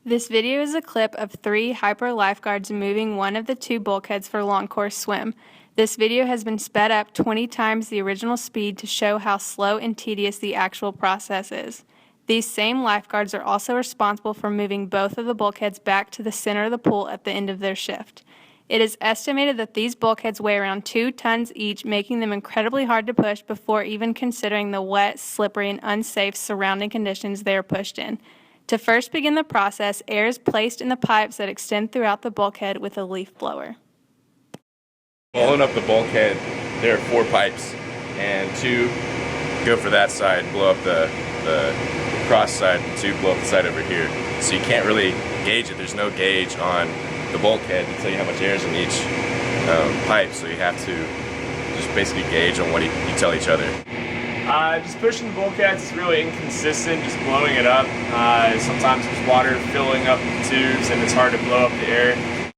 This video is a clip of 3 hyper lifeguards moving one of the 2 bulkheads for long course swim. This video has been sped up 20 times the original speed to show how slow and tedious the actual process is. These same lifeguards are also responsible for moving both of the bulkheads back to the center of the pool at the end of their shift. It is estimated that these bulkheads weigh around 2 tons each, making them incredibly hard to push before even considering the wet, slippery, and unsafe surrounding conditions they are pushed in. To first begin the process, air is placed in the pipes that extend throughout the bulkhead with a leaf blower. Blowing up the bulkhead, there are 4 pipes, and 2 go for that side, blow up the cross side, and 2 blow up the side over here. So you can't really gauge it. There's no gauge on the bulkhead to tell you how much air is in each pipe, so you have to just basically gauge on what you tell each other. Just pushing the bulkheads is really inconsistent, just blowing it up. Sometimes there's water filling up the tubes and it's hard to blow up the air.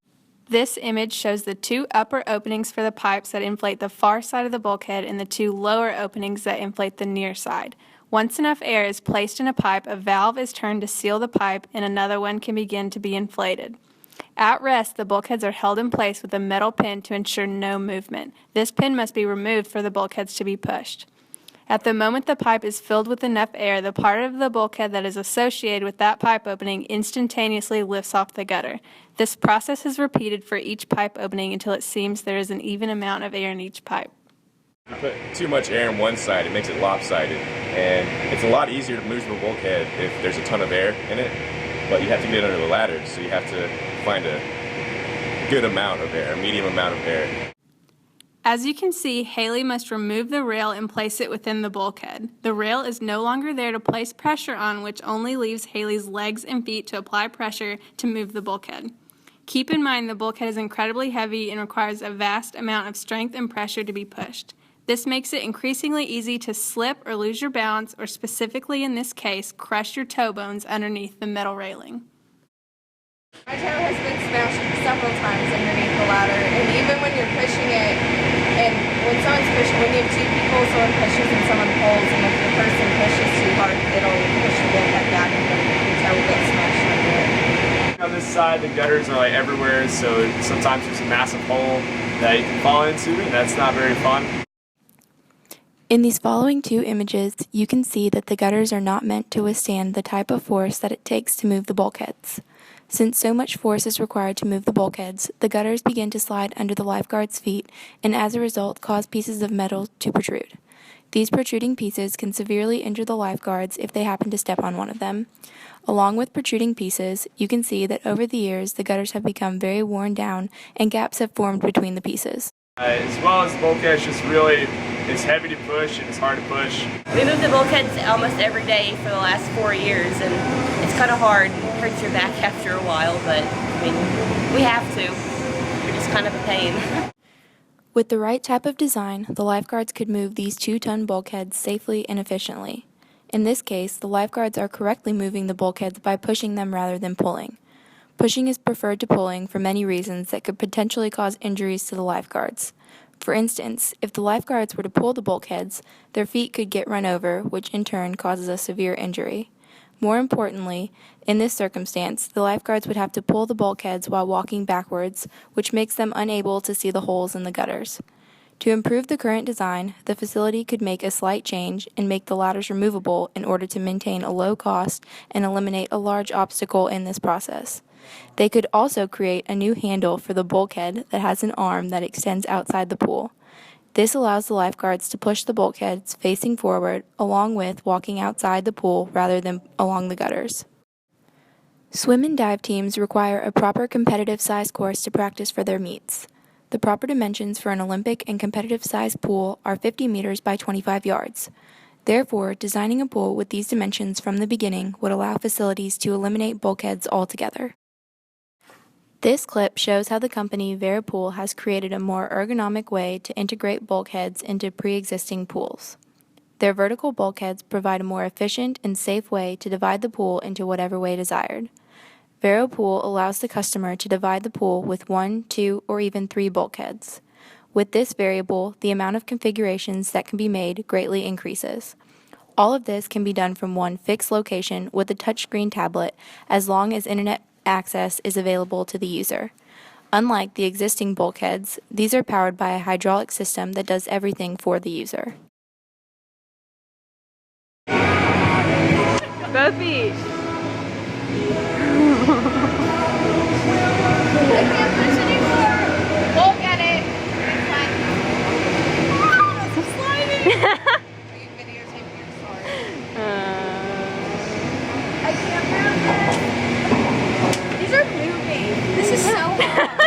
This image shows the 2 upper openings for the pipes that inflate the far side of the bulkhead and the 2 lower openings that inflate the near side. Once enough air is placed in a pipe, a valve is turned to seal the pipe and another one can begin to be inflated. At rest, the bulkheads are held in place with a metal pin to ensure no movement. This pin must be removed for the bulkheads to be pushed. At the moment the pipe is filled with enough air, the part of the bulkhead that is associated with that pipe opening instantaneously lifts off the gutter. This process is repeated for each pipe opening until it seems there is an even amount of air in each pipe. If you put too much air on one side, it makes it lopsided, and it's a lot easier to move the bulkhead if there's a ton of air in it, but you have to get it under the ladder, so you have to find a good amount of air, a medium amount of air. As you can see, Haley must remove the rail and place it within the bulkhead. The rail is no longer there to place pressure on, which only leaves Haley's legs and feet to apply pressure to move the bulkhead. Keep in mind the bulkhead is incredibly heavy and requires a vast amount of strength and pressure to be pushed. This makes it increasingly easy to slip or lose your balance, or specifically in this case, crush your toe bones underneath the metal railing. My toe has been smashed several times underneath the ladder, and even when you're pushing it, and when someone's pushing, when you have 2 people, someone pushes and someone pulls, and if the person pushes too hard, it'll push the bulkhead back and then your toe will get smashed under it. On this side, the gutters are like everywhere, so sometimes there's a massive hole that you can fall into, and that's not very fun. In these following 2 images, you can see that the gutters are not meant to withstand the type of force that it takes to move the bulkheads. Since so much force is required to move the bulkheads, the gutters begin to slide under the lifeguards' feet and as a result cause pieces of metal to protrude. These protruding pieces can severely injure the lifeguards if they happen to step on one of them. Along with protruding pieces, you can see that over the years the gutters have become very worn down and gaps have formed between the pieces. As well as the bulkhead, it's heavy to push and it's hard to push. We move the bulkheads almost every day for the last 4 years, and it's kind of hard. It hurts your back after a while, but I mean, we have to. We're just kind of a pain. With the right type of design, the lifeguards could move these 2-ton bulkheads safely and efficiently. In this case, the lifeguards are correctly moving the bulkheads by pushing them rather than pulling. Pushing is preferred to pulling for many reasons that could potentially cause injuries to the lifeguards. For instance, if the lifeguards were to pull the bulkheads, their feet could get run over, which in turn causes a severe injury. More importantly, in this circumstance, the lifeguards would have to pull the bulkheads while walking backwards, which makes them unable to see the holes in the gutters. To improve the current design, the facility could make a slight change and make the ladders removable in order to maintain a low cost and eliminate a large obstacle in this process. They could also create a new handle for the bulkhead that has an arm that extends outside the pool. This allows the lifeguards to push the bulkheads facing forward along with walking outside the pool rather than along the gutters. Swim and dive teams require a proper competitive size course to practice for their meets. The proper dimensions for an Olympic and competitive size pool are 50 meters by 25 yards. Therefore, designing a pool with these dimensions from the beginning would allow facilities to eliminate bulkheads altogether. This clip shows how the company Varipool has created a more ergonomic way to integrate bulkheads into pre-existing pools. Their vertical bulkheads provide a more efficient and safe way to divide the pool into whatever way desired. Varipool allows the customer to divide the pool with 1, 2, or even 3 bulkheads. With this variable, the amount of configurations that can be made greatly increases. All of this can be done from one fixed location with a touchscreen tablet as long as internet access is available to the user. Unlike the existing bulkheads, these are powered by a hydraulic system that does everything for the user. Both feet. I can't push anymore. Look at it. It's sliding. Are you videotaping your story? I can't move it. These are moving. This is so hard.